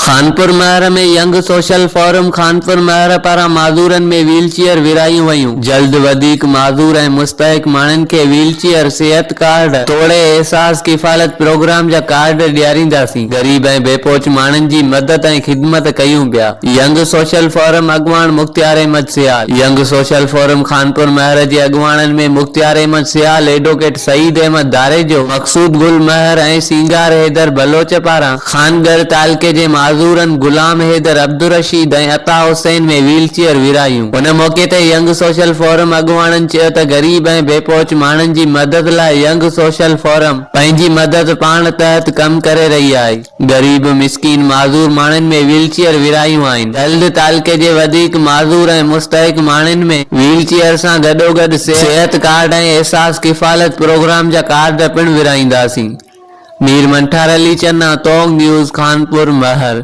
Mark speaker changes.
Speaker 1: खानपुर महर में young social forum Khanpur महर पारां माज़ूरन में व्हीलचेयर विरायूं वयूं। जल्द वधीक माज़ूर ऐं मुस्तहिक माण्हुनि खे व्हीलचेयर सिहत कार्ड तोड़े एहसास किफ़ालत प्रोग्राम जा कार्ड ॾियारींदासीं। गरीब ऐं बेपोच माण्हुनि जी मदद ऐं ख़िदमत कयूं पिया। यंग सोशल फोरम अॻवान मुख्तियार अहमद सियाल। यंग सोशल फोरम खानपुर महर जे अॻवाननि में मुख्तियार अहमद सियाल, एडवोकेट सईद अहमद दारेजो, मक़सूद गुल महर ऐं सींगार हैदर बलोच पारां खानगर तालके जे माज़ूरन गुलाम हैदर, अब्दुल रशीद ऐं अता हुसैन में व्हीलचेयर विरायूं। उन मौके ते यंग सोशल फोरम अॻवाननि चयो त गरीब ऐं बेपोच माण्हुनि जी मदद लाइ यंग सोशल फोरम पंहिंजी मदद पाण तहत कम करे रही आहे। गरीब मिस्कीन माज़ूर माण्हुनि में व्हीलचेयर विरायूं आहिनि। जल्द तालके जे वधीक माज़ूर ऐं मुस्तहिक माण्हुनि में व्हीलचेयर सां गॾोगॾु सिहत कार्ड ऐं एहसास किफ़ालत प्रोग्राम जा कार्ड पिणु विराईंदासीं। मीर मंठार अली चन्ना, तोंग न्यूज़, खानपुर महर।